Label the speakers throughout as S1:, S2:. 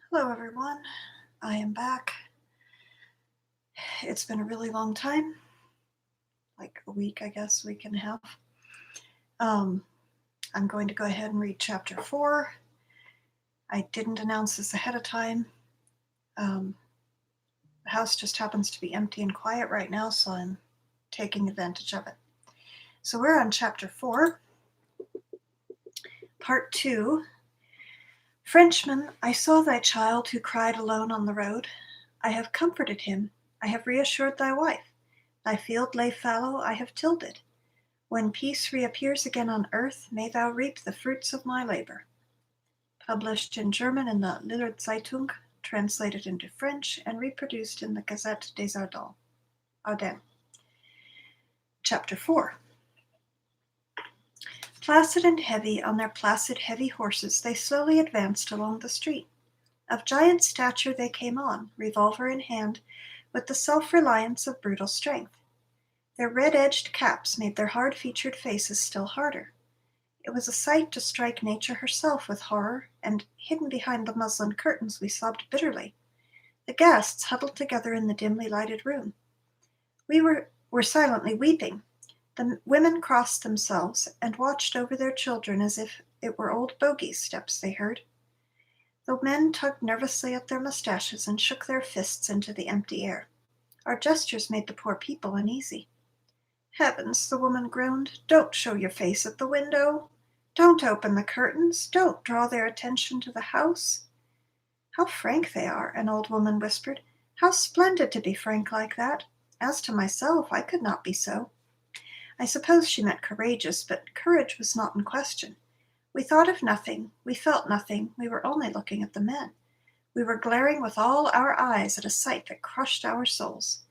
S1: Hello, everyone. I am back. It's been a really long time, like a week, I guess, week and a half. Um, I'm going to go ahead and read chapter 4. I didn't announce this ahead of time. The house just happens to be empty and quiet right now, so I'm taking advantage of it. So we're on chapter 4, part 2. Frenchman, I saw thy child who cried alone on the road. I have comforted him. I have reassured thy wife. Thy field lay fallow, I have tilled it. When peace reappears again on earth, may thou reap the fruits of my labor. Published in German in the Liller Zeitung, translated into French, and reproduced in the Gazette des Ardennes. Chapter 4. Placid and heavy on their placid, heavy horses, they slowly advanced along the street. Of giant stature they came on, revolver in hand, with the self-reliance of brutal strength. Their red-edged caps made their hard-featured faces still harder. It was a sight to strike nature herself with horror, and hidden behind the muslin curtains we sobbed bitterly. The guests huddled together in the dimly lighted room. We were silently weeping. The women crossed themselves and watched over their children as if it were old Bogey's steps they heard. The men tugged nervously at their mustaches and shook their fists into the empty air. Our gestures made the poor people uneasy. Heavens, the woman groaned, don't show your face at the window. Don't open the curtains. Don't draw their attention to the house. How frank they are, an old woman whispered. How splendid to be frank like that. As to myself, I could not be so. I suppose she meant courageous, but courage was not in question. We thought of nothing, we felt nothing, we were only looking at the men. We were glaring with all our eyes at a sight that crushed our souls.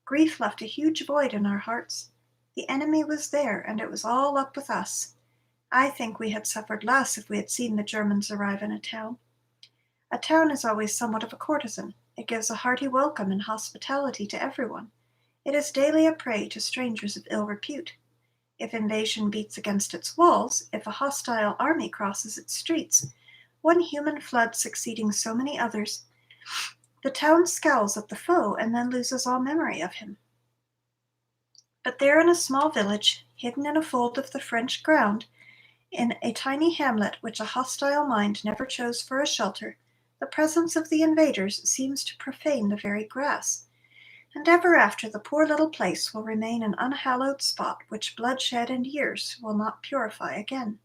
S1: Grief left a huge void in our hearts. The enemy was there, and it was all up with us. I think we had suffered less if we had seen the Germans arrive in a town. A town is always somewhat of a courtesan. It gives a hearty welcome and hospitality to everyone. It is daily a prey to strangers of ill repute. If invasion beats against its walls, if a hostile army crosses its streets, one human flood succeeding so many others, the town scowls at the foe and then loses all memory of him. But there in a small village, hidden in a fold of the French ground, in a tiny hamlet which a hostile mind never chose for a shelter, the presence of the invaders seems to profane the very grass, and ever after the poor little place will remain an unhallowed spot which bloodshed and years will not purify again.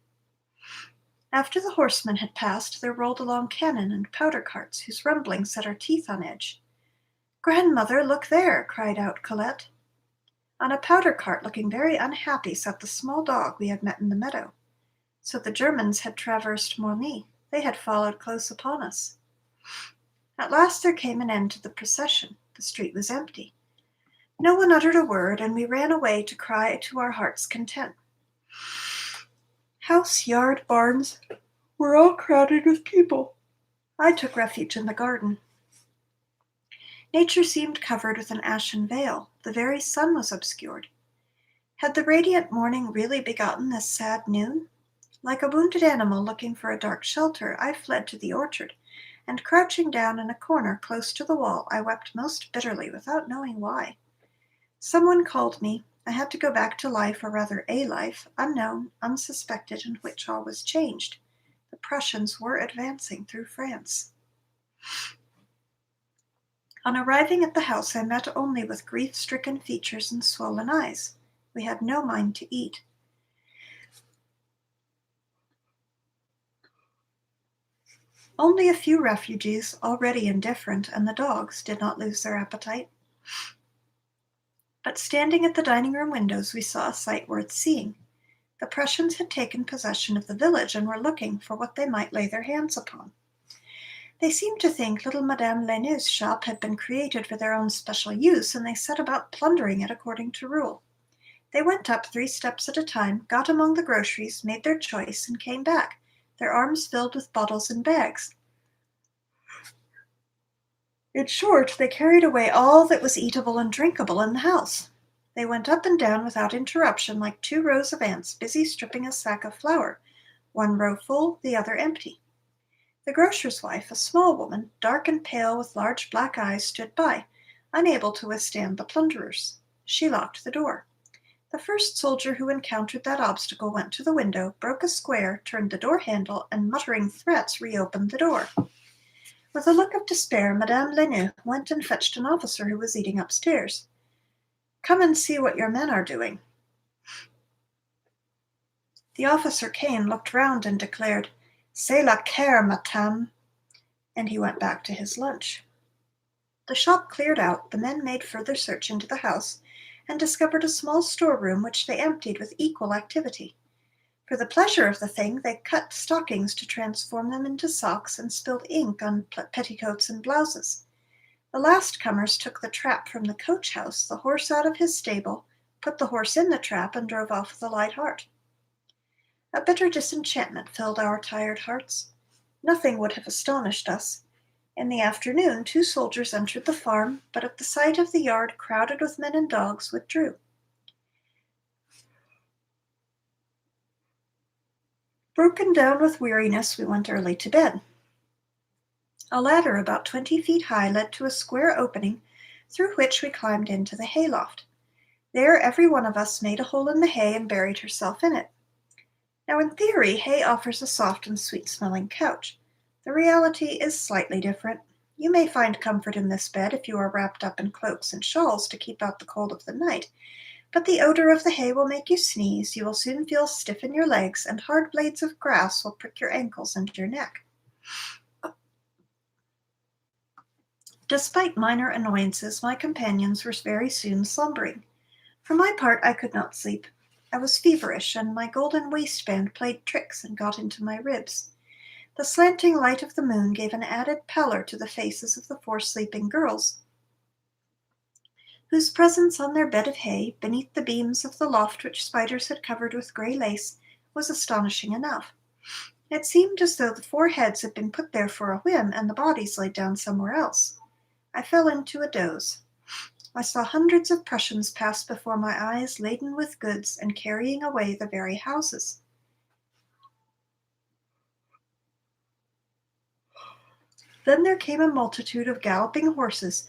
S1: After the horsemen had passed, there rolled along cannon and powder carts whose rumbling set our teeth on edge. "Grandmother, look there!" cried out Colette. On a powder cart, looking very unhappy, sat the small dog we had met in the meadow. So the Germans had traversed Morny. They had followed close upon us. At last there came an end to the procession. The street was empty. No one uttered a word, and we ran away to cry to our heart's content. House, yard, barns were all crowded with people. I took refuge in the garden. Nature seemed covered with an ashen veil. The very sun was obscured. Had the radiant morning really begotten this sad noon? Like a wounded animal looking for a dark shelter, I fled to the orchard, and crouching down in a corner close to the wall, I wept most bitterly without knowing why. Someone called me. I had to go back to life, or rather a life, unknown, unsuspected, in which all was changed. The Prussians were advancing through France. On arriving at the house, I met only with grief-stricken features and swollen eyes. We had no mind to eat. Only a few refugees, already indifferent, and the dogs did not lose their appetite. But standing at the dining-room windows, we saw a sight worth seeing. The Prussians had taken possession of the village and were looking for what they might lay their hands upon. They seemed to think little Madame Leneu's shop had been created for their own special use, and they set about plundering it according to rule. They went up 3 steps at a time, got among the groceries, made their choice, and came back, their arms filled with bottles and bags. In short, they carried away all that was eatable and drinkable in the house. They went up and down without interruption, like 2 rows of ants busy stripping a sack of flour, one row full, the other empty. The grocer's wife, a small woman, dark and pale with large black eyes, stood by, unable to withstand the plunderers. She locked the door. The first soldier who encountered that obstacle went to the window, broke a square, turned the door handle, and muttering threats reopened the door. With a look of despair, Madame Leneux went and fetched an officer who was eating upstairs. "Come and see what your men are doing." The officer came, looked round, and declared, "C'est la care, madame," and he went back to his lunch. The shop cleared out, the men made further search into the house, and discovered a small storeroom which they emptied with equal activity. For the pleasure of the thing, they cut stockings to transform them into socks and spilled ink on petticoats and blouses. The last comers took the trap from the coach house, the horse out of his stable, put the horse in the trap, and drove off with a light heart. A bitter disenchantment filled our tired hearts. Nothing would have astonished us. In the afternoon, 2 soldiers entered the farm, but at the sight of the yard crowded with men and dogs, withdrew. Broken down with weariness, we went early to bed. A ladder about 20 feet high led to a square opening through which we climbed into the hayloft. There every one of us made a hole in the hay and buried herself in it. Now in theory, hay offers a soft and sweet-smelling couch. The reality is slightly different. You may find comfort in this bed if you are wrapped up in cloaks and shawls to keep out the cold of the night, but the odor of the hay will make you sneeze, you will soon feel stiff in your legs, and hard blades of grass will prick your ankles and your neck. Despite minor annoyances, my companions were very soon slumbering. For my part, I could not sleep. I was feverish, and my golden waistband played tricks and got into my ribs. The slanting light of the moon gave an added pallor to the faces of the 4 sleeping girls, whose presence on their bed of hay, beneath the beams of the loft which spiders had covered with gray lace, was astonishing enough. It seemed as though the 4 heads had been put there for a whim and the bodies laid down somewhere else. I fell into a doze. I saw hundreds of Prussians pass before my eyes, laden with goods and carrying away the very houses. Then there came a multitude of galloping horses,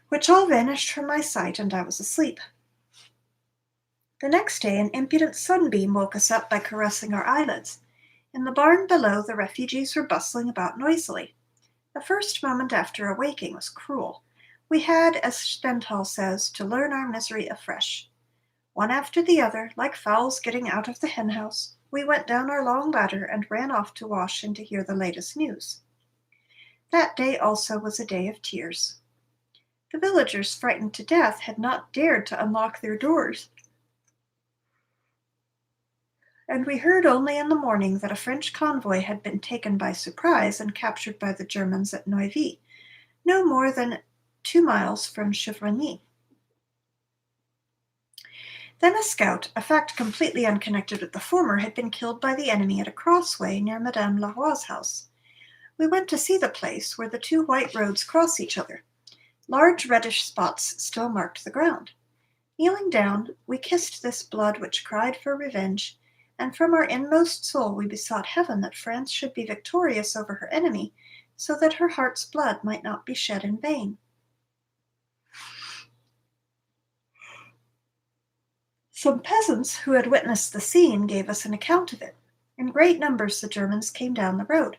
S1: which all vanished from my sight, and I was asleep. The next day an impudent sunbeam woke us up by caressing our eyelids. In the barn below, the refugees were bustling about noisily. The first moment after awaking was cruel. We had, as Stendhal says, to learn our misery afresh. One after the other, like fowls getting out of the henhouse, we went down our long ladder and ran off to wash and to hear the latest news. That day also was a day of tears. The villagers, frightened to death, had not dared to unlock their doors, and we heard only in the morning that a French convoy had been taken by surprise and captured by the Germans at Neuvy, no more than 2 miles from Chevrigny. Then a scout, a fact completely unconnected with the former, had been killed by the enemy at a crossway near Madame Leroy's house. We went to see the place where the 2 white roads cross each other. Large reddish spots still marked the ground. Kneeling down, we kissed this blood which cried for revenge, and from our inmost soul we besought heaven that France should be victorious over her enemy, so that her heart's blood might not be shed in vain. Some peasants who had witnessed the scene gave us an account of it. In great numbers the Germans came down the road.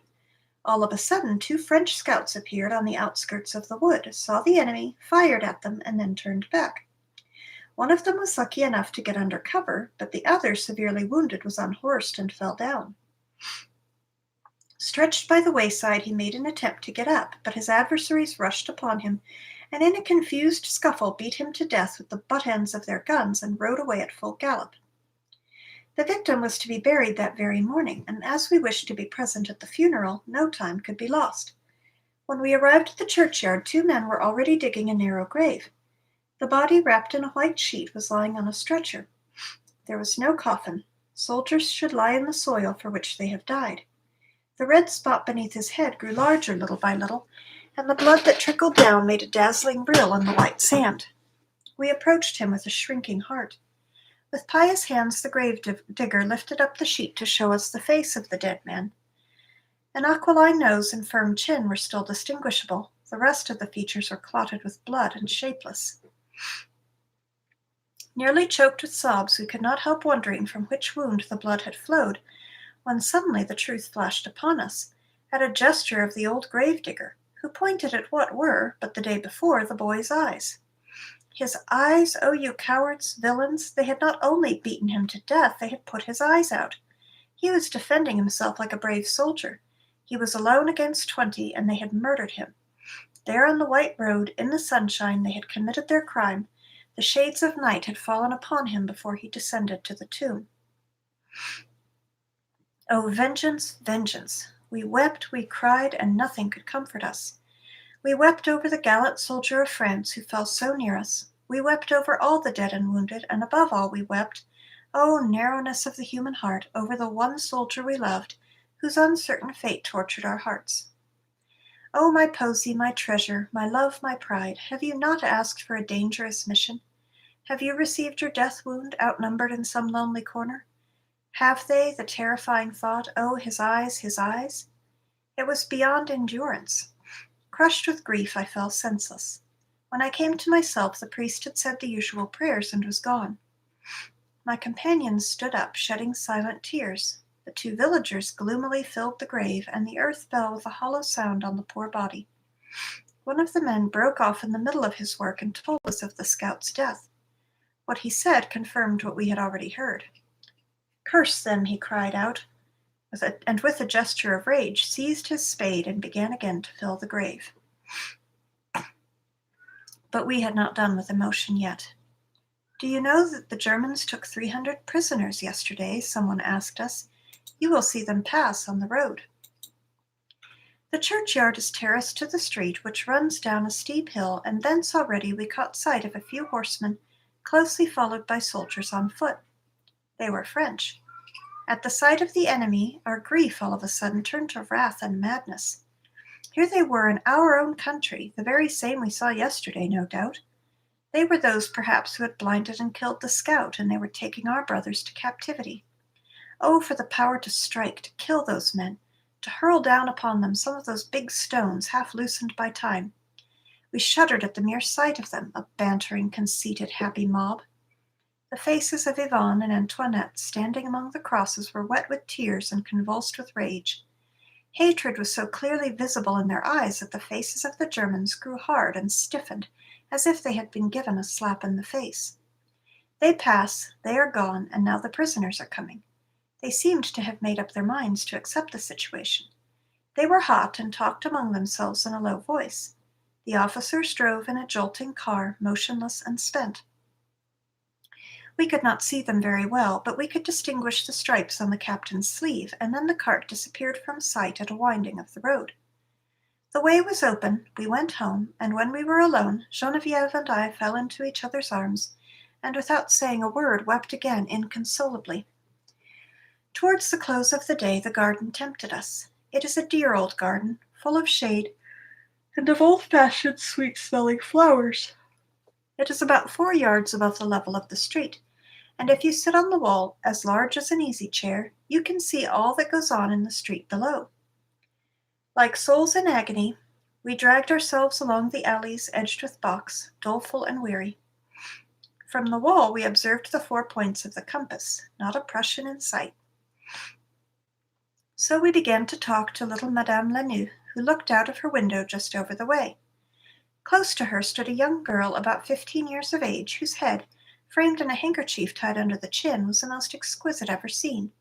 S1: All of a sudden 2 French scouts appeared on the outskirts of the wood, saw the enemy, fired at them, and then turned back. One of them was lucky enough to get under cover, but the other, severely wounded, was unhorsed and fell down. Stretched by the wayside, he made an attempt to get up, but his adversaries rushed upon him, and in a confused scuffle beat him to death with the butt ends of their guns and rode away at full gallop. The victim was to be buried that very morning, and as we wished to be present at the funeral, no time could be lost. When we arrived at the churchyard, 2 men were already digging a narrow grave. The body, wrapped in a white sheet, was lying on a stretcher. There was no coffin. Soldiers should lie in the soil for which they have died. The red spot beneath his head grew larger little by little, and the blood that trickled down made a dazzling rill on the white sand. We approached him with a shrinking heart. With pious hands the grave digger lifted up the sheet to show us the face of the dead man. An aquiline nose and firm chin were still distinguishable. The rest of the features were clotted with blood and shapeless. Nearly choked with sobs, we could not help wondering from which wound the blood had flowed, when suddenly the truth flashed upon us, at a gesture of the old gravedigger, who pointed at what were, but the day before, the boy's eyes. His eyes, oh, you cowards, villains! They had not only beaten him to death, they had put his eyes out. He was defending himself like a brave soldier. He was alone against 20, and they had murdered him. There on the white road, in the sunshine, they had committed their crime. The shades of night had fallen upon him before he descended to the tomb. Oh, vengeance, vengeance! We wept, we cried, and nothing could comfort us. We wept over the gallant soldier of France who fell so near us. We wept over all the dead and wounded, and above all we wept, oh, narrowness of the human heart, over the one soldier we loved, whose uncertain fate tortured our hearts. Oh, my posy, my treasure, my love, my pride, have you not asked for a dangerous mission? Have you received your death wound, outnumbered in some lonely corner? Have they, the terrifying thought, oh, his eyes, his eyes? It was beyond endurance. Crushed with grief, I fell senseless. When I came to myself, the priest had said the usual prayers and was gone. My companions stood up, shedding silent tears. The 2 villagers gloomily filled the grave, and the earth fell with a hollow sound on the poor body. One of the men broke off in the middle of his work and told us of the scout's death. What he said confirmed what we had already heard. "Curse them!" he cried out, and with a gesture of rage seized his spade and began again to fill the grave. But we had not done with emotion yet. "Do you know that the Germans took 300 prisoners yesterday?" someone asked us. "You will see them pass on the road." The churchyard is terraced to the street, which runs down a steep hill, and thence already we caught sight of a few horsemen, closely followed by soldiers on foot. They were French. At the sight of the enemy, our grief all of a sudden turned to wrath and madness. Here they were in our own country, the very same we saw yesterday, no doubt. They were those, perhaps, who had blinded and killed the scout, and they were taking our brothers to captivity. Oh, for the power to strike, to kill those men, to hurl down upon them some of those big stones, half loosened by time. We shuddered at the mere sight of them, a bantering, conceited, happy mob. The faces of Yvonne and Antoinette, standing among the crosses, were wet with tears and convulsed with rage. Hatred was so clearly visible in their eyes that the faces of the Germans grew hard and stiffened, as if they had been given a slap in the face. They pass, they are gone, and now the prisoners are coming. They seemed to have made up their minds to accept the situation. They were hot and talked among themselves in a low voice. The officers drove in a jolting car, motionless and spent. We could not see them very well, but we could distinguish the stripes on the captain's sleeve, and then the cart disappeared from sight at a winding of the road. The way was open, we went home, and when we were alone, Geneviève and I fell into each other's arms, and without saying a word wept again inconsolably. Towards the close of the day the garden tempted us. It is a dear old garden, full of shade, and of old-fashioned sweet-smelling flowers. It is about 4 yards above the level of the street, and if you sit on the wall, as large as an easy-chair, you can see all that goes on in the street below. Like souls in agony, we dragged ourselves along the alleys edged with box, doleful and weary. From the wall we observed the 4 points of the compass, not a Prussian in sight. So we began to talk to little Madame Lanoux, who looked out of her window just over the way. Close to her stood a young girl about 15 years of age, whose head, framed in a handkerchief tied under the chin, was the most exquisite ever seen.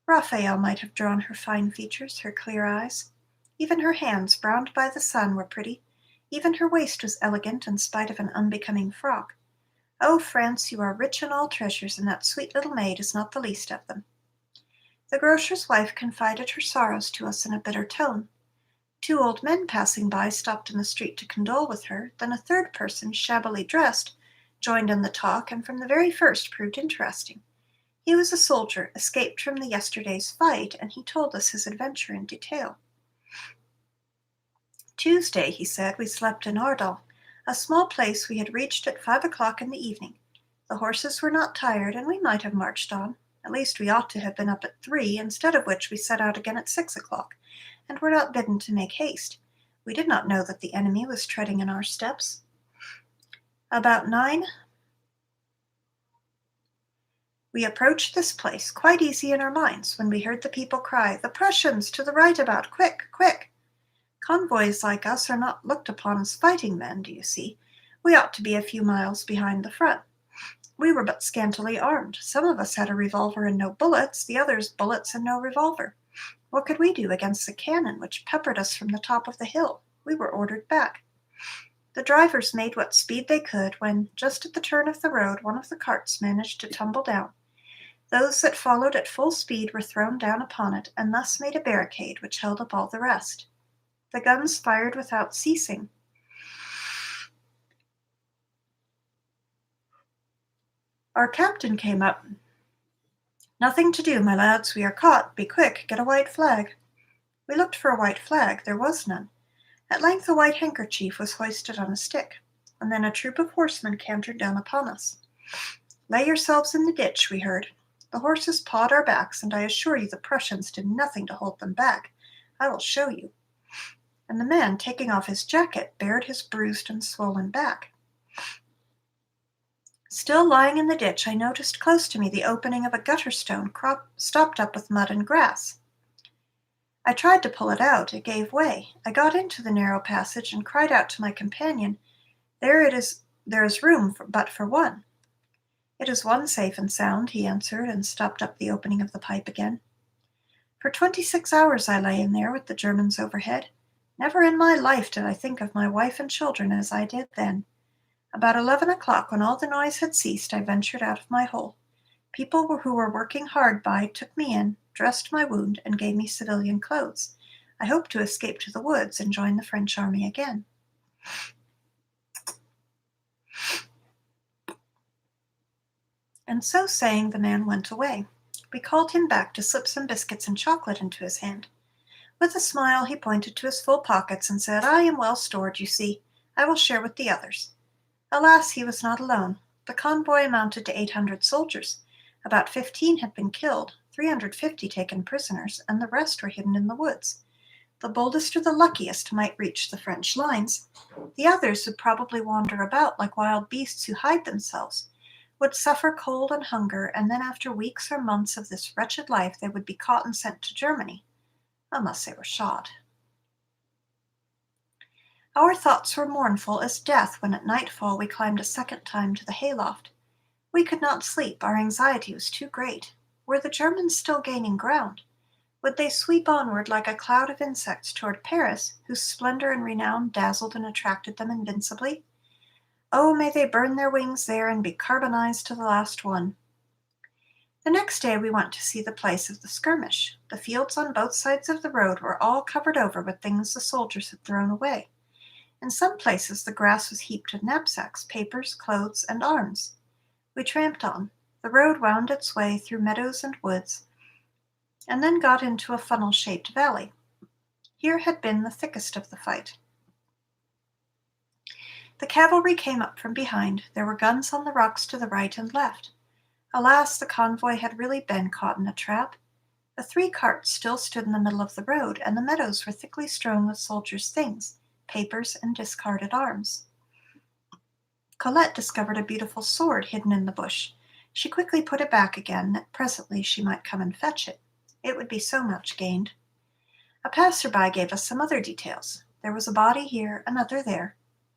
S1: Raphael might have drawn her fine features, her clear eyes. Even her hands, browned by the sun, were pretty. Even her waist was elegant in spite of an unbecoming frock. Oh, France, you are rich in all treasures, and that sweet little maid is not the least of them. The grocer's wife confided her sorrows to us in a bitter tone. 2 old men passing by stopped in the street to condole with her, then a third person, shabbily dressed, joined in the talk, and from the very first proved interesting. He was a soldier, escaped from the yesterday's fight, and he told us his adventure in detail. Tuesday, he said, we slept in Ardal, a small place we had reached at 5 o'clock in the evening. The horses were not tired, and we might have marched on. At least we ought to have been up at 3, instead of which we set out again at 6 o'clock, and were not bidden to make haste. We did not know that the enemy was treading in our steps. About 9, we approached this place, quite easy in our minds, when we heard the people cry, "The Prussians, to the right about, quick, quick!" Convoys like us are not looked upon as fighting men, do you see? We ought to be a few miles behind the front. We were but scantily armed. Some of us had a revolver and no bullets, the others bullets and no revolver. What could we do against the cannon which peppered us from the top of the hill? We were ordered back. The drivers made what speed they could when, just at the turn of the road, one of the carts managed to tumble down. Those that followed at full speed were thrown down upon it, and thus made a barricade which held up all the rest. The guns fired without ceasing. Our captain came up. "Nothing to do, my lads, we are caught. Be quick, get a white flag." We looked for a white flag. There was none. At length a white handkerchief was hoisted on a stick, and then a troop of horsemen cantered down upon us. "Lay yourselves in the ditch," we heard. The horses pawed our backs, and I assure you the Prussians did nothing to hold them back. I will show you. And the man, taking off his jacket, bared his bruised and swollen back. Still lying in the ditch, I noticed close to me the opening of a gutter stone stopped up with mud and grass. I tried to pull it out. It gave way. I got into the narrow passage and cried out to my companion, there is room but for one." "It is one safe and sound," he answered, and stopped up the opening of the pipe again. For 26 hours I lay in there with the Germans overhead. Never in my life did I think of my wife and children as I did then. About 11 o'clock, when all the noise had ceased, I ventured out of my hole. People who were working hard by took me in, dressed my wound, and gave me civilian clothes. I hoped to escape to the woods and join the French army again. And so saying, the man went away. We called him back to slip some biscuits and chocolate into his hand. With a smile, he pointed to his full pockets and said, "I am well stored, you see. I will share with the others." Alas, he was not alone. The convoy amounted to 800 soldiers. About 15 had been killed, 350 taken prisoners, and the rest were hidden in the woods. The boldest or the luckiest might reach the French lines. The others would probably wander about like wild beasts who hide themselves, would suffer cold and hunger, and then after weeks or months of this wretched life they would be caught and sent to Germany, unless they were shot. Our thoughts were mournful as death when at nightfall we climbed a second time to the hayloft. We could not sleep. Our anxiety was too great. Were the Germans still gaining ground? Would they sweep onward like a cloud of insects toward Paris, whose splendor and renown dazzled and attracted them invincibly? Oh, may they burn their wings there and be carbonized to the last one. The next day we went to see the place of the skirmish. The fields on both sides of the road were all covered over with things the soldiers had thrown away. In some places the grass was heaped with knapsacks, papers, clothes, and arms. We tramped on. The road wound its way through meadows and woods, and then got into a funnel-shaped valley. Here had been the thickest of the fight. The cavalry came up from behind. There were guns on the rocks to the right and left. Alas, the convoy had really been caught in a trap. The 3 carts still stood in the middle of the road, and the meadows were thickly strewn with soldiers' things, papers, and discarded arms. Colette discovered a beautiful sword hidden in the bush. She quickly put it back again, that presently she might come and fetch it. It would be so much gained. A passer-by gave us some other details. There was a body here, another there.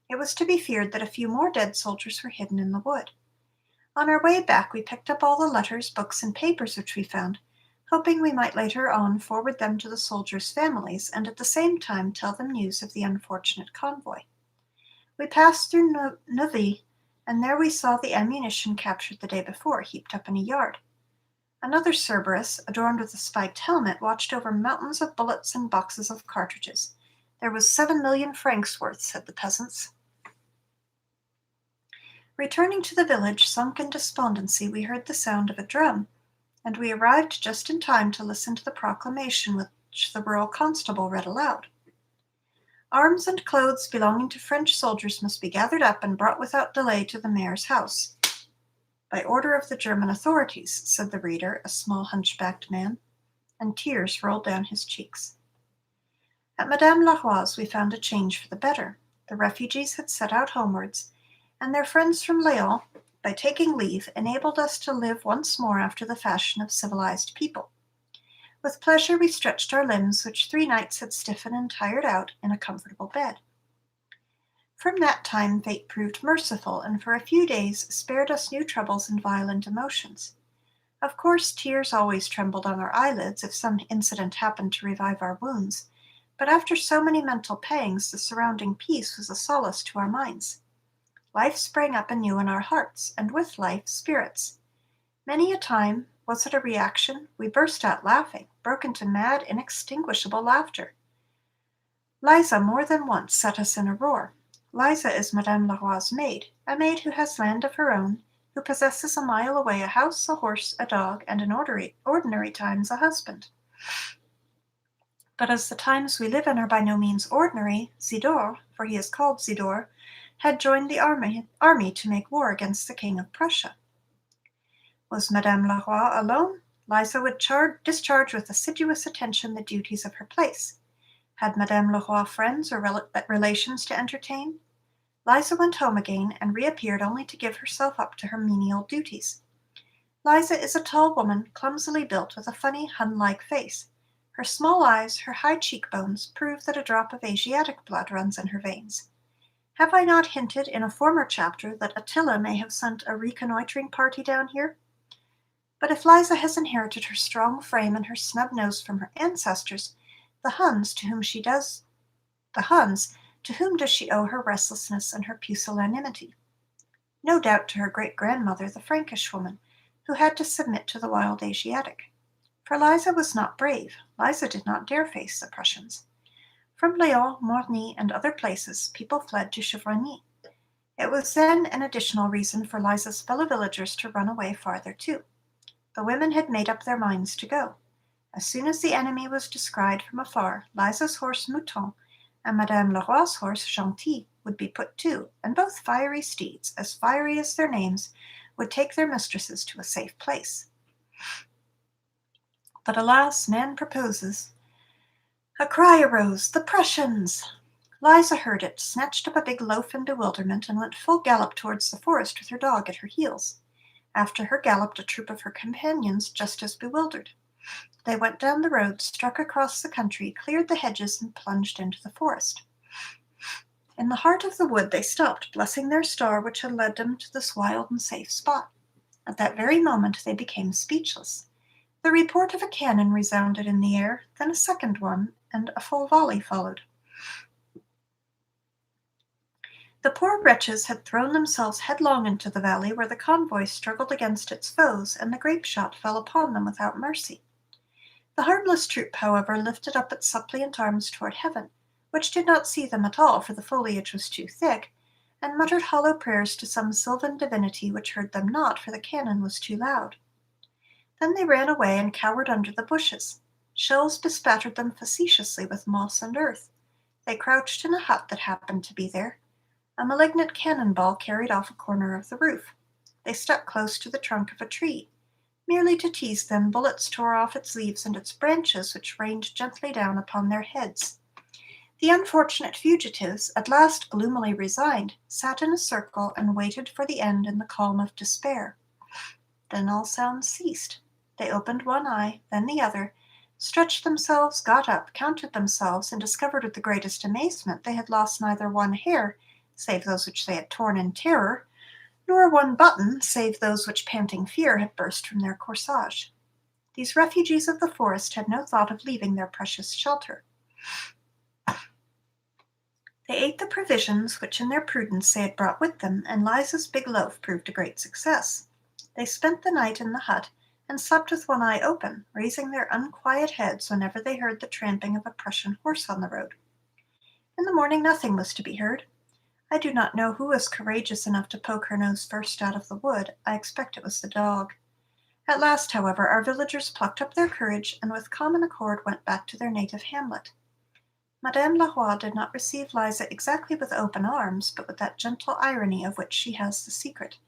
S1: It was to be feared that a few more dead soldiers were hidden in the wood. On our way back, we picked up all the letters, books, and papers which we found, hoping we might later on forward them to the soldiers' families and at the same time tell them news of the unfortunate convoy. We passed through Neuvy, and there we saw the ammunition captured the day before, heaped up in a yard. Another Cerberus, adorned with a spiked helmet, watched over mountains of bullets and boxes of cartridges. There was 7 million francs worth, said the peasants. Returning to the village, sunk in despondency, we heard the sound of a drum, and we arrived just in time to listen to the proclamation which the rural constable read aloud. Arms and clothes belonging to French soldiers must be gathered up and brought without delay to the mayor's house. By order of the German authorities, said the reader, a small hunchbacked man, and tears rolled down his cheeks. At Madame Leroy's we found a change for the better. The refugees had set out homewards, and their friends from Lyons, by taking leave, enabled us to live once more after the fashion of civilized people. With pleasure we stretched our limbs, which 3 nights had stiffened and tired out, in a comfortable bed. From that time fate proved merciful, and for a few days spared us new troubles and violent emotions. Of course, tears always trembled on our eyelids if some incident happened to revive our wounds, but after so many mental pangs, the surrounding peace was a solace to our minds. Life sprang up anew in our hearts, and with life, spirits. Many a time, was it a reaction, we burst out laughing, broke into mad, inextinguishable laughter. Liza more than once set us in a roar. Liza is Madame Leroy's maid, a maid who has land of her own, who possesses a mile away a house, a horse, a dog, and in ordinary times a husband. But as the times we live in are by no means ordinary, Zidore, for he is called Zidore, had joined the army to make war against the King of Prussia. Was Madame Leroy alone? Liza would discharge with assiduous attention the duties of her place. Had Madame Leroy friends or relations to entertain? Liza went home again, and reappeared only to give herself up to her menial duties. Liza is a tall woman, clumsily built, with a funny Hun-like face. Her small eyes, her high cheekbones, prove that a drop of Asiatic blood runs in her veins. Have I not hinted in a former chapter that Attila may have sent a reconnoitering party down here? But if Liza has inherited her strong frame and her snub nose from her ancestors, the Huns, to whom does she owe her restlessness and her pusillanimity? No doubt to her great-grandmother, the Frankish woman, who had to submit to the wild Asiatic. For Liza was not brave. Liza did not dare face the Prussians. From Lyons, Morny, and other places, people fled to Chevrogny. It was then an additional reason for Liza's fellow villagers to run away farther too. The women had made up their minds to go. As soon as the enemy was descried from afar, Liza's horse Mouton and Madame Leroy's horse Gentil would be put to, and both fiery steeds, as fiery as their names, would take their mistresses to a safe place. But alas, man proposes. A cry arose, "The Prussians!" Liza heard it, snatched up a big loaf in bewilderment, and went full gallop towards the forest with her dog at her heels. After her galloped a troop of her companions, just as bewildered. They went down the road, struck across the country, cleared the hedges, and plunged into the forest. In the heart of the wood they stopped, blessing their star which had led them to this wild and safe spot. At that very moment they became speechless. The report of a cannon resounded in the air, then a second one, and a full volley followed. The poor wretches had thrown themselves headlong into the valley, where the convoy struggled against its foes, and the grape shot fell upon them without mercy. The harmless troop, however, lifted up its suppliant arms toward heaven, which did not see them at all, for the foliage was too thick, and muttered hollow prayers to some sylvan divinity which heard them not, for the cannon was too loud. Then they ran away and cowered under the bushes. Shells bespattered them facetiously with moss and earth. They crouched in a hut that happened to be there. A malignant cannon ball carried off a corner of the roof. They stuck close to the trunk of a tree. Merely to tease them, bullets tore off its leaves and its branches, which rained gently down upon their heads. The unfortunate fugitives, at last gloomily resigned, sat in a circle and waited for the end in the calm of despair. Then all sounds ceased. They opened one eye, then the other, stretched themselves, got up, counted themselves, and discovered with the greatest amazement they had lost neither one hair, save those which they had torn in terror, nor one button, save those which panting fear had burst from their corsage. These refugees of the forest had no thought of leaving their precious shelter. They ate the provisions which in their prudence they had brought with them, and Liza's big loaf proved a great success. They spent the night in the hut, and slept with one eye open, raising their unquiet heads whenever they heard the tramping of a Prussian horse on the road. In the morning nothing was to be heard. I do not know who was courageous enough to poke her nose first out of the wood. I expect it was the dog. At last, however, our villagers plucked up their courage, and with common accord went back to their native hamlet. Madame Leroy did not receive Liza exactly with open arms, but with that gentle irony of which she has the secret.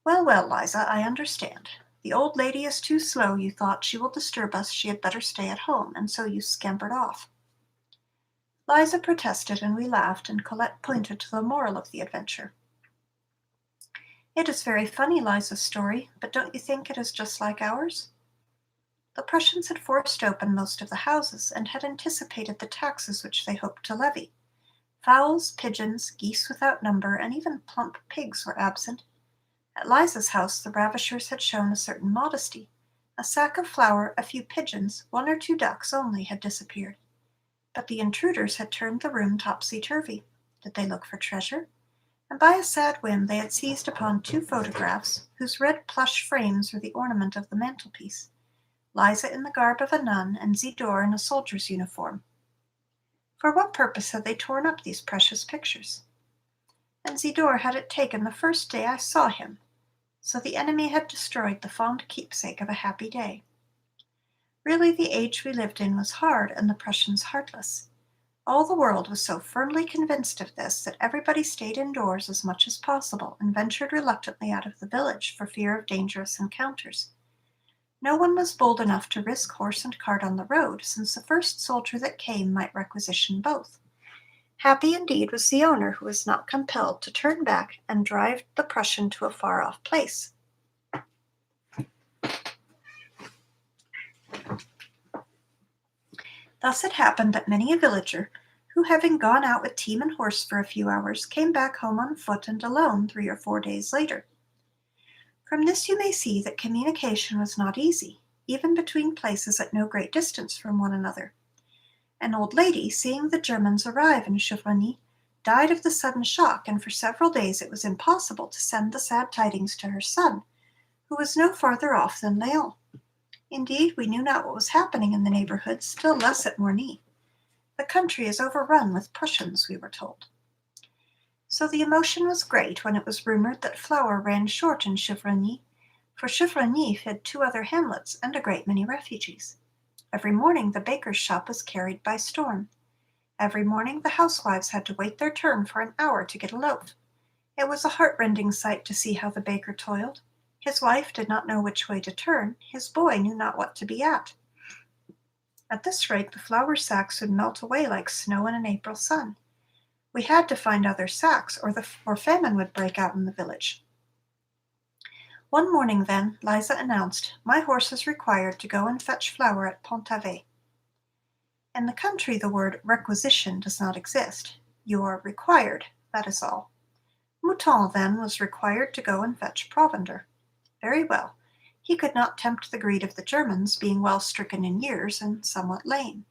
S1: "Well, well, Liza, I understand. The old lady is too slow, you thought. She will disturb us. She had better stay at home," and so you scampered off. Liza protested, and we laughed, and Colette pointed to the moral of the adventure. It is very funny, Liza's story, but don't you think it is just like ours? The Prussians had forced open most of the houses, and had anticipated the taxes which they hoped to levy. Fowls, pigeons, geese without number, and even plump pigs were absent. At Liza's house the ravishers had shown a certain modesty. A sack of flour, a few pigeons, 1 or 2 ducks only had disappeared. But the intruders had turned the room topsy-turvy. Did they look for treasure? And by a sad whim they had seized upon 2 photographs, whose red plush frames were the ornament of the mantelpiece, Liza in the garb of a nun, and Zidore in a soldier's uniform. For what purpose had they torn up these precious pictures? And Zidore had it taken the first day I saw him. So the enemy had destroyed the fond keepsake of a happy day. Really, the age we lived in was hard, and the Prussians heartless. All the world was so firmly convinced of this that everybody stayed indoors as much as possible, and ventured reluctantly out of the village for fear of dangerous encounters. No one was bold enough to risk horse and cart on the road, since the first soldier that came might requisition both. Happy indeed was the owner who was not compelled to turn back and drive the Prussian to a far-off place. Thus it happened that many a villager, who having gone out with team and horse for a few hours, came back home on foot and alone 3 or 4 days later. From this you may see that communication was not easy, even between places at no great distance from one another. An old lady, seeing the Germans arrive in Chevrony, died of the sudden shock, and for several days it was impossible to send the sad tidings to her son, who was no farther off than Laon. Indeed, we knew not what was happening in the neighborhood, still less at Morny. The country is overrun with Prussians, we were told. So the emotion was great when it was rumored that flour ran short in Chevrony, for Chevrony had 2 other hamlets and a great many refugees. Every morning the baker's shop was carried by storm. Every morning the housewives had to wait their turn for an hour to get a loaf. It was a heart-rending sight to see how the baker toiled. His wife did not know which way to turn. His boy knew not what to be at. At this rate the flour sacks would melt away like snow in an April sun. We had to find other sacks, or famine would break out in the village. One morning then, Liza announced, "My horse is required to go and fetch flour at Pont-Avé." In the country the word requisition does not exist. You are required, that is all. Mouton, then, was required to go and fetch provender. Very well. He could not tempt the greed of the Germans, being well stricken in years and somewhat lame.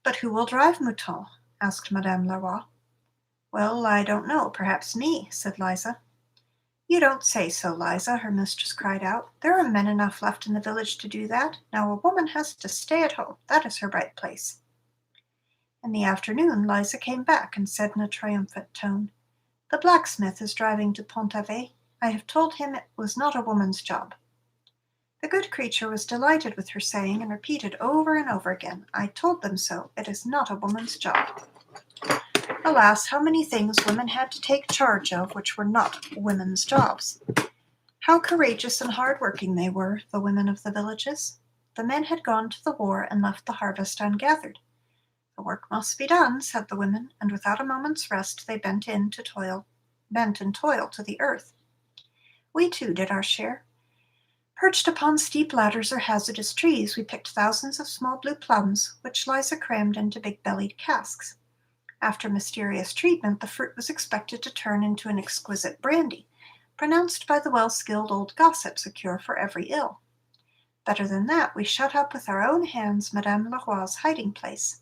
S1: "But who will drive Mouton?" asked Madame Leroy. "Well, I don't know. Perhaps me," said Liza. "You don't say so, Liza," her mistress cried out. "There are men enough left in the village to do that. Now a woman has to stay at home. That is her right place." In the afternoon Liza came back and said in a triumphant tone, "The blacksmith is driving to Pont-Avé. I have told him it was not a woman's job." The good creature was delighted with her saying, and repeated over and over again, "I told them so. It is not a woman's job." Alas, how many things women had to take charge of which were not women's jobs! How courageous and hard-working they were, the women of the villages! The men had gone to the war and left the harvest ungathered. The work must be done, said the women, and without a moment's rest they bent in toil to the earth. We too did our share. Perched upon steep ladders or hazardous trees, we picked thousands of small blue plums, which Liza crammed into big-bellied casks. After mysterious treatment, the fruit was expected to turn into an exquisite brandy, pronounced by the well-skilled old gossips a cure for every ill. Better than that, we shut up with our own hands Madame Leroy's hiding-place.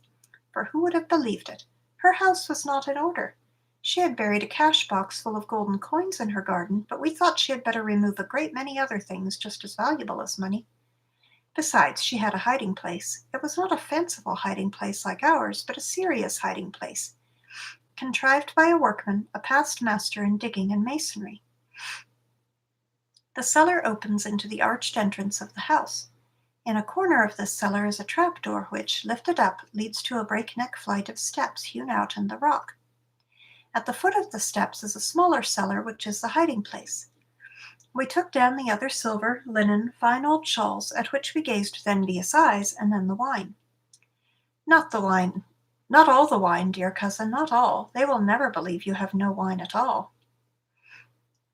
S1: For who would have believed it? Her house was not in order. She had buried a cash-box full of golden coins in her garden, but we thought she had better remove a great many other things just as valuable as money. Besides, she had a hiding-place. It was not a fanciful hiding-place like ours, but a serious hiding-place, contrived by a workman, a past master in digging and masonry. The cellar opens into the arched entrance of the house. In a corner of this cellar is a trapdoor which, lifted up, leads to a breakneck flight of steps hewn out in the rock. At the foot of the steps is a smaller cellar, which is the hiding-place. We took down the other silver, linen, fine old shawls, at which we gazed with envious eyes, and then the wine. Not the wine Not all the wine, dear cousin, not all. They will never believe you have no wine at all.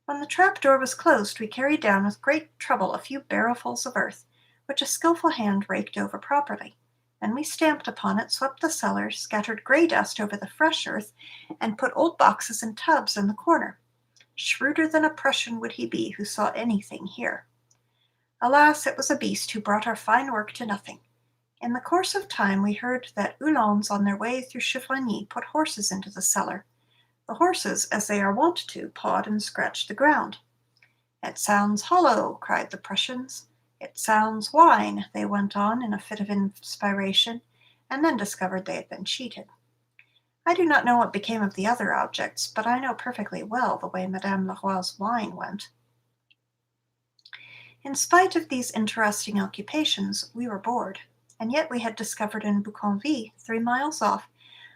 S1: When the trap-door was closed, we carried down with great trouble a few barrowfuls of earth, which a skilful hand raked over properly. Then we stamped upon it, swept the cellar, scattered grey dust over the fresh earth, and put old boxes and tubs in the corner. Shrewder than a Prussian would he be who saw anything here. Alas, it was a beast who brought our fine work to nothing. In the course of time we heard that Uhlans on their way through Chevrigny put horses into the cellar. The horses, as they are wont to, pawed and scratched the ground. "It sounds hollow," cried the Prussians. "It sounds wine," they went on in a fit of inspiration, and then discovered they had been cheated. I do not know what became of the other objects, but I know perfectly well the way Madame Leroy's wine went. In spite of these interesting occupations, we were bored, and yet we had discovered in Bouconville, 3 miles off,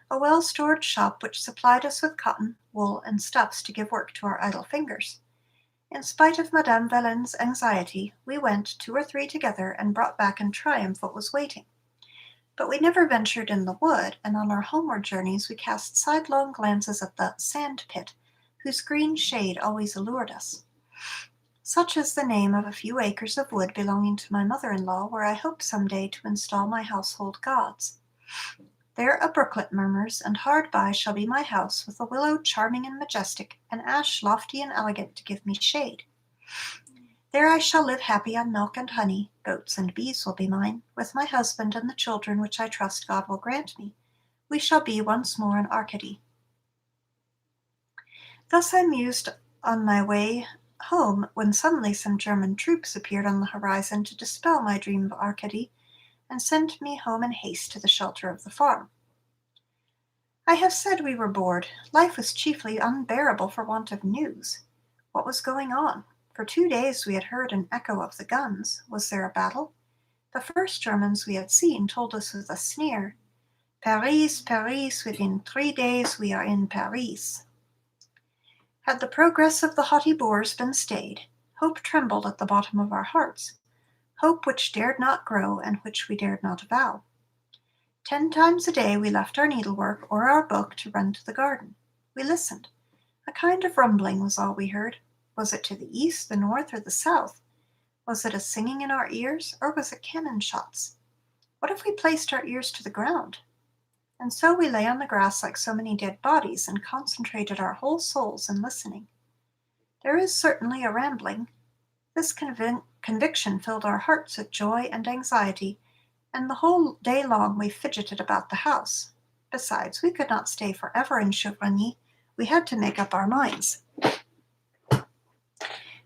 S1: a well-stored shop which supplied us with cotton, wool, and stuffs to give work to our idle fingers. In spite of Madame Valenne's anxiety, we went, 2 or 3 together, and brought back in triumph what was waiting. But we never ventured in the wood, and on our homeward journeys we cast sidelong glances at the sand-pit, whose green shade always allured us. Such is the name of a few acres of wood belonging to my mother-in-law, where I hope some day to install my household gods. There a brooklet murmurs, and hard by shall be my house, with a willow charming and majestic, an ash lofty and elegant to give me shade. There I shall live happy on milk and honey, goats and bees will be mine, with my husband and the children which I trust God will grant me. We shall be once more in Arcady. Thus I mused on my way home, when suddenly some German troops appeared on the horizon to dispel my dream of Arcady, and sent me home in haste to the shelter of the farm. I have said we were bored. Life was chiefly unbearable for want of news. What was going on? For 2 days we had heard an echo of the guns. Was there a battle? The first Germans we had seen told us with a sneer, "Paris, Paris, within 3 days we are in Paris." Had the progress of the haughty Boers been stayed? Hope trembled at the bottom of our hearts, hope which dared not grow and which we dared not avow. 10 times a day we left our needlework or our book to run to the garden. We listened. A kind of rumbling was all we heard. Was it to the east, the north, or the south? Was it a singing in our ears, or was it cannon shots? What if we placed our ears to the ground? And so we lay on the grass like so many dead bodies, and concentrated our whole souls in listening. There is certainly a rambling. This conviction filled our hearts with joy and anxiety, and the whole day long we fidgeted about the house. Besides, we could not stay forever in Chevrigny. We had to make up our minds.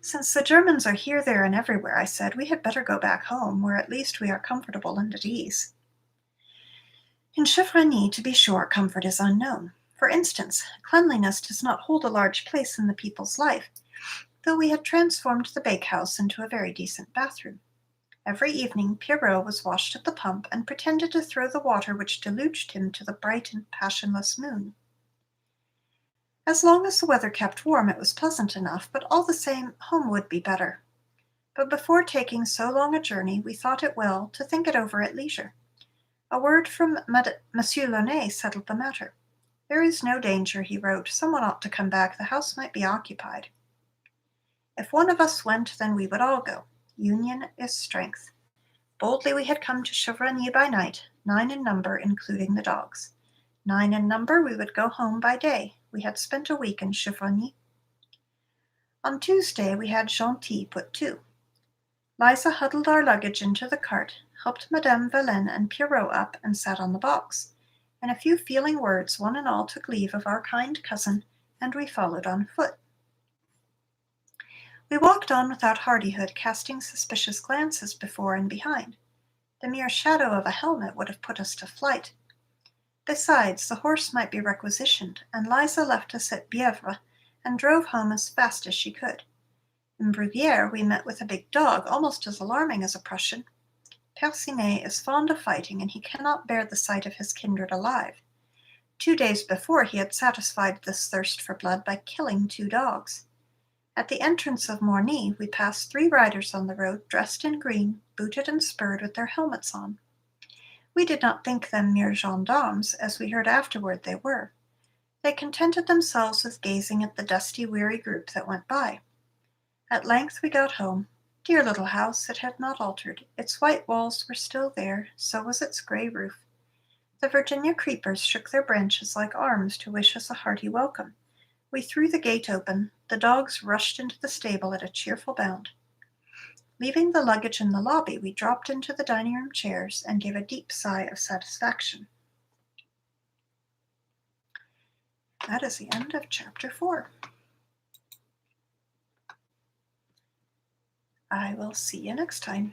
S1: "Since the Germans are here, there, and everywhere," I said, "we had better go back home, where at least we are comfortable and at ease." In Chevrigny, to be sure, comfort is unknown. For instance, cleanliness does not hold a large place in the people's life, though we had transformed the bakehouse into a very decent bathroom. Every evening Pierrot was washed at the pump, and pretended to throw the water which deluged him to the bright and passionless moon. As long as the weather kept warm, it was pleasant enough, but all the same, home would be better. But before taking so long a journey, we thought it well to think it over at leisure. A word from Monsieur Launay settled the matter. "There is no danger," he wrote. "Someone ought to come back. The house might be occupied." If one of us went, then we would all go. Union is strength. Boldly we had come to Chevrigny by night, 9 in number, including the dogs. 9 in number, we would go home by day. We had spent a week in Chevrigny. On Tuesday we had Gentil put to. Liza huddled our luggage into the cart, helped Madame Valenne and Pierrot up, and sat on the box. In a few feeling words, one and all took leave of our kind cousin, and we followed on foot. We walked on without hardihood, casting suspicious glances before and behind. The mere shadow of a helmet would have put us to flight. Besides, the horse might be requisitioned, and Liza left us at Bièvre, and drove home as fast as she could. In Bruguière we met with a big dog, almost as alarming as a Prussian. Percinet is fond of fighting, and he cannot bear the sight of his kindred alive. 2 days before he had satisfied this thirst for blood by killing 2 dogs. At the entrance of Morny we passed 3 riders on the road, dressed in green, booted and spurred, with their helmets on. We did not think them mere gendarmes, as we heard afterward they were. They contented themselves with gazing at the dusty, weary group that went by. At length we got home. Dear little house, it had not altered. Its white walls were still there, so was its gray roof. The Virginia creepers shook their branches like arms to wish us a hearty welcome. We threw the gate open. The dogs rushed into the stable at a cheerful bound. Leaving the luggage in the lobby, we dropped into the dining room chairs and gave a deep sigh of satisfaction. That is the end of chapter 4. I will see you next time.